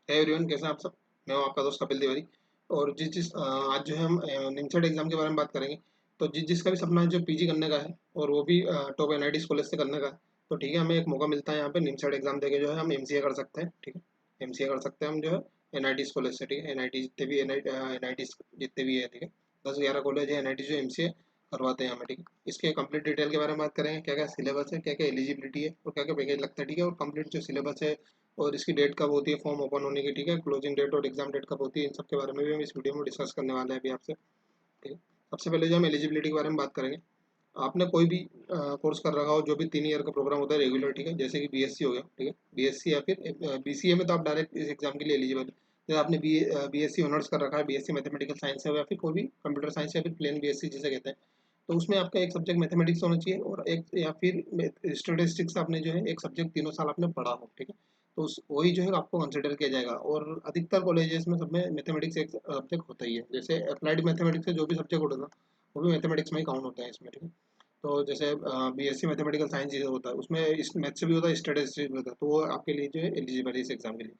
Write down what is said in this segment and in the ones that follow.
है एवरीवन, कैसे हैं आप सब। मैं हूं आपका दोस्त कपिल तिवारी। और आज जो है हम निमसेट एग्जाम के बारे में बात करेंगे। तो जिसका भी सपना है जो पीजी करने का है, और वो भी टॉप एनआईटी कॉलेज से करने का है, तो ठीक है, हमें एक मौका मिलता है यहाँ पे निमसेट एग्जाम देके जो है हम एमसीए कर सकते हैं। ठीक है, एमसीए कर सकते हैं हम जो है एनआईटी कॉलेज से। ठीक है, एनआईटी जितने भी एनआईटी जितने भी है, ठीक है, 10-11 कॉलेज है एनआईटी जो एमसीए करवाते हैं हमें। ठीक है, इसके कंप्लीट डिटेल के बारे में बात करेंगे, क्या क्या सिलेबस है, क्या क्या एलिजिबिलिटी है, और क्या क्या पैकेज लगता है। ठीक है, और कंप्लीट जो सिलेबस है और इसकी डेट कब होती है फॉर्म ओपन होने की, ठीक है, क्लोजिंग डेट और एग्जाम डेट कब होती है, इन सब के बारे में भी हम इस वीडियो में डिस्कस करने वाले हैं अभी आपसे। ठीक है, सबसे पहले जो हम एलिजिबिलिटी के बारे में बात करेंगे। आपने कोई भी कोर्स कर रखा हो जो भी 3 ईयर का प्रोग्राम होता है रेगुलर, ठीक है, जैसे कि बीएससी हो गया, ठीक है, बीएससी या फिर बीसीए में तो आप डायरेक्ट इस एग्जाम के लिए एलिजिबल है। जैसे आपने बीएससी ऑनर्स कर रखा है, बीएससी मैथमेटिकल साइंस है, या फिर कोई भी कंप्यूटर साइंस या फिर प्लेन बीएससी जिसे कहते हैं, तो उसमें आपका एक सब्जेक्ट मैथमेटिक्स होना चाहिए, और एक या फिर स्टेटिस्टिक्स आपने जो है एक सब्जेक्ट तीनों साल आपने पढ़ा हो। ठीक है, तो उस वही जो है आपको कंसिडर किया जाएगा। और अधिकतर कॉलेजेस में सब में मैथमेटिक्स एक सब्जेक्ट होता ही है। जैसे अप्लाइड मैथमेटिक्स से जो भी सब्जेक्ट होता है वो भी मैथमेटिक्स में ही काउंट होता है इसमें। ठीक है, तो जैसे बीएससी मैथमेटिकल साइंस ये होता है, उसमें इस मैथ से भी होता है, स्टैटिस्टिक्स भी होता है, तो वो आपके लिए जो है एलिजिबल है इस एग्जाम के लिए।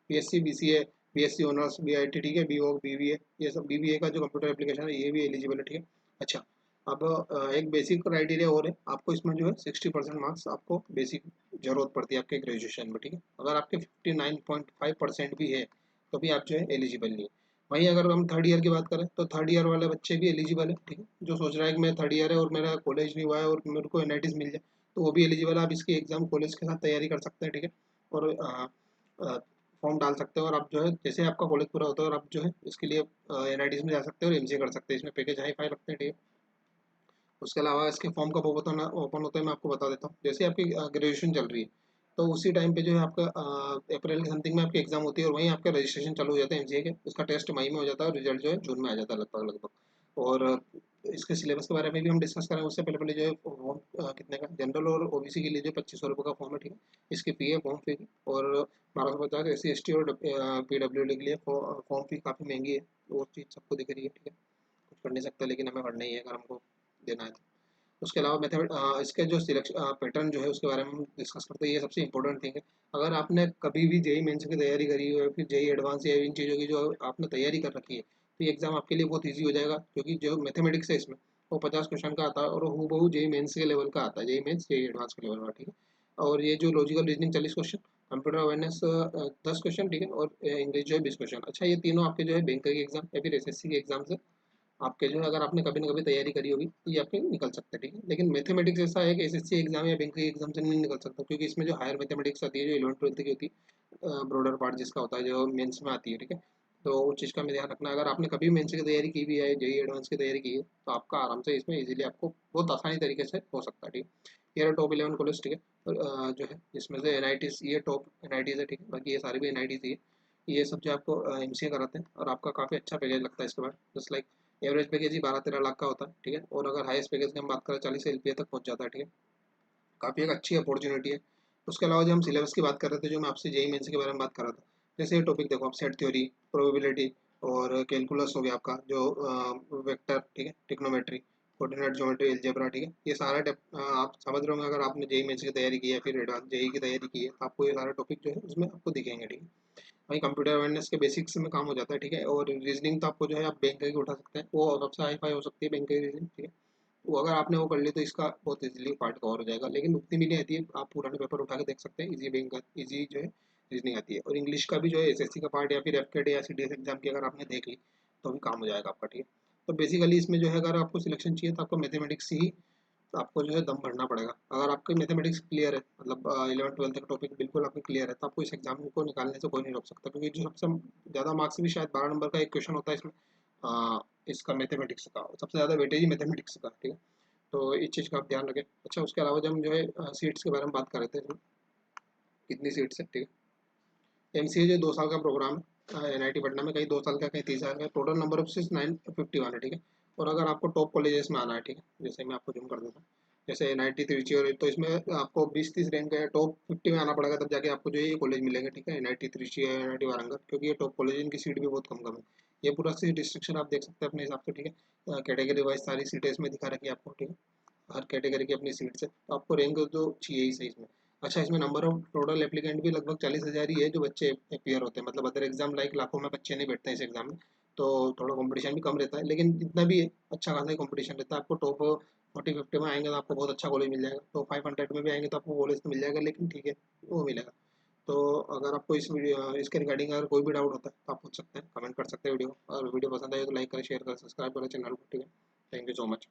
BSc BCA, BSc honours, BIT, ठीक है, बीओ बीबीए, ये सब बीबीए का जो कंप्यूटर एप्लीकेशन है ये भी एलिजिबल है। ठीक है, अच्छा, अब एक बेसिक क्राइटेरिया और है, आपको इसमें जो है 60% मार्क्स आपको बेसिक जरूरत पड़ती है आपके ग्रेजुएशन में। ठीक है, अगर आपके 59.5% भी है तो भी आप जो है एलिजिबल नहीं है। वहीं अगर हम थर्ड ईयर की बात करें तो थर्ड ईयर वाले बच्चे भी एलिजिबल है। ठीक है, जो सोच रहा है कि मैं थर्ड ईयर है और मेरा कॉलेज नहीं हुआ है और मेरे को एनआईटीज मिल जाए, तो वो भी एलिजिबल है। आप इसकी एग्जाम कॉलेज के साथ तैयारी कर सकते हैं। ठीक है, और फॉर्म डाल सकते हैं, और आप जो है जैसे आपका कॉलेज पूरा होता है और आप जो है इसके लिए एनआईटीज में जा सकते हैं और एमसीए कर सकते हैं। इसमें पैकेज हाई फाई लगते हैं। ठीक है, उसके अलावा इसके फॉर्म कब ओपन ओपन होता है मैं आपको बता देता हूँ। जैसे आपकी ग्रेजुएशन चल रही है तो उसी टाइम पे जो है आपका अप्रैल के समथिंग में आपकी एग्जाम होती है, और वहीं आपका रजिस्ट्रेशन चालू हो जाता है एमसीए के। उसका टेस्ट मई में हो जाता है और रिजल्ट जो है जून में आ जाता है लगभग लगभग। और इसके सिलेबस के बारे में भी हम डिस्कस करें उससे पहले पहले जो है फॉर्म कितने का जनरल और ओबीसी के लिए जो 2500 रुपये का फॉर्म है। ठीक है, इसकी फी है फॉर्म फी की। और 1250 SC ST और PWD के लिए फॉर्म फी काफ़ी महंगी है, वो चीज़ सबको दिख रही है। ठीक है, कुछ कर नहीं सकता, लेकिन हमें करना ही है अगर हमको देना है तो। उसके अलावा मेथड इसके जो सिलेक्शन पैटर्न जो है उसके बारे में हम डिस्कस करते हैं, ये सबसे इंपॉर्टेंट थिंग है। अगर आपने कभी भी जेई मेंस की तैयारी करी हो या फिर जेई एडवांस या इन चीज़ों की जो आपने तैयारी कर रखी है, तो ये एग्ज़ाम आपके लिए बहुत ईजी हो जाएगा, क्योंकि जो मैथमेटिक्स है इसमें वो 50 क्वेश्चन का आता है, और हूबहू जेई मेंस के लेवल का आता है, जेई मेंस जेई एडवांस के लेवल का। ठीक है, और ये जो logical reasoning 40 question, computer awareness 10 question, ठीक है, और इंग्लिश जो है 20 क्वेश्चन। अच्छा, ये तीनों आपके जो है बैंक के एग्जाम या फिर एसएससी के एग्जाम से आपके जो है अगर आपने कभी ना कभी तैयारी करी होगी तो ये आपके निकल सकते हैं। ठीक है, लेकिन मैथमेटिक्स ऐसा है कि एसएससी एग्जाम या बैंक के एग्जाम से नहीं निकल सकता, क्योंकि इसमें जो हायर मैथमेटिक्स आती है जो 11th 12th की होती है, ब्रॉडर पार्ट जिसका होता है जो मेंस में आती है। ठीक है, तो उस चीज़ का हमें ध्यान रखना है। अगर आपने कभी मेंस की तैयारी की भी है, जेई एडवांस की तैयारी की है, तो आपका आराम से इसमें इजीली आपको बहुत आसानी तरीके से हो सकता है। ठीक है, ये रहा टॉप 11 कॉलेज। ठीक है, और जो है इसमें से एनआईटीज ये टॉप एनआईटीज है। ठीक है, बाकी ये सारी भी एनआईटीज ही है। ये सब जो आपको एमसीए कराते हैं, और आपका काफ़ी अच्छा पैकेज लगता है इसके बाद, जस्ट लाइक एवरेज पैकेज ही 12-13 लाख का होता है। ठीक है, और अगर हाईएस्ट पैकेज की हम बात करें 40 LPA तक पहुंच जाता है। ठीक है, काफ़ी एक अच्छी अपॉर्चुनिटी है। उसके अलावा जो हम सिलेबस की बात कर रहे थे, जो मैं आपसे जेई मेंस के बारे में बात कर रहा था, जैसे ये टॉपिक देखो आप, सेट थ्योरी, प्रोबेबिलिटी और कैलकुलस हो गया आपका जो वेक्टर, ठीक है, टिक्नोमेट्री, कोऑर्डिनेट ज्योमेट्री, अलजेब्रा। ठीक है, ये सारा आप समझ रहे होंगे अगर आपने जेई मेंस की तैयारी की है फिर एडवांस जेई की तैयारी की है, तो आपको ये सारे टॉपिक जो है उसमें आपको दिखेंगे। ठीक है, वहीं कंप्यूटर अवेयरनेस के बेसिक्स में काम हो जाता है। ठीक है, और रीजनिंग तो आपको जो है आप बैंक की उठा सकते हैं, वो सबसे हाई फाई हो सकती है बैंक की रीजनिंग। ठीक है, वो अगर आपने वो कर ली तो इसका बहुत इजीली पार्ट कवर हो जाएगा, लेकिन उतनी भी नहीं आती है, आप पुराने पेपर उठा के देख सकते हैं, इजी बैंक का इजी जो है रीजनिंग आती है। और इंग्लिश का भी जो है एसएससी का पार्ट या फिर एफकेडी या सीडीएस एग्जाम की अगर आपने देख ली तो भी काम हो जाएगा आपका। ठीक है, तो बेसिकली इसमें जो है अगर आपको सिलेक्शन चाहिए तो आपको मैथमेटिक्स ही, तो आपको जो है दम भरना पड़ेगा। अगर आपके मैथमेटिक्स क्लियर है, मतलब 11th 12th का टॉपिक बिल्कुल आपके क्लियर है, तो आपको इस एग्जाम को निकालने से कोई नहीं रोक सकता, क्योंकि जो सबसे ज़्यादा मार्क्स भी शायद 12 नंबर का एक क्वेश्चन होता है इसमें, इसका मैथमेटिक्स का सबसे ज़्यादा वेटेज ही मैथमेटिक्स का। ठीक है, तो इस चीज़ का आप ध्यान रखें। अच्छा, उसके अलावा जब हम जो है सीट्स के बारे में बात कर रहे थे, इसमें कितनी सीट्स है। ठीक है, एमसीए जो 2 साल का प्रोग्राम है एनआईटी पटना में, कहीं 2 साल का कहीं 3 साल का, टोटल नंबर ऑफ सीट्स 951 है। ठीक है, और अगर आपको टॉप कॉलेजेस में आना है, ठीक है, जैसे मैं आपको जूम कर देता हूँ, जैसे एनआईटी त्रिची, और तो इसमें आपको 20-30 रैंक है, टॉप 50 में आना पड़ेगा, तब जाके आपको जो है ये कॉलेज मिलेंगे। ठीक है, एनआईटी त्रिची या एनआईटी वारंगल, क्योंकि ये टॉप कॉलेज, इनकी सीट भी बहुत कम कम है। ये पूरा सीट डिस्ट्रिक्शन आप देख सकते हैं अपने हिसाब से। ठीक है, कैटेगरी वाइज सारी सीटें इसमें दिखा रखी है आपको। ठीक है, हर कैटेगरी की अपनी सीट्स है, तो आपको रैंक तो चाहिए ही सही इसमें। अच्छा, इसमें नंबर ऑफ टोटल एप्लीकेंट भी लगभग 40,000 ही है जो बच्चे अपीयर होते हैं, मतलब अदर एग्जाम लाइक लाखों में बच्चे नहीं बैठते हैं इस एग्जाम में। तो थोड़ा कंपटीशन भी कम रहता है, लेकिन इतना भी है, अच्छा खासा ही कंपटीशन रहता है। आपको टॉप 40-50 में आएंगे तो आपको बहुत अच्छा कॉलेज मिल जाएगा, तो 500 में भी आएंगे तो आपको कॉलेज तो मिल जाएगा, लेकिन ठीक है, वो मिलेगा। तो अगर आपको इस वीडियो इसके रिगार्डिंग अगर कोई भी डाउट होता है तो आप पूछ सकते हैं, कमेंट कर सकते हैं वीडियो, और वीडियो पसंद आए तो लाइक करें, शेयर करें, सब्सक्राइब करें चैनल को, ठीक है। Thank you so much.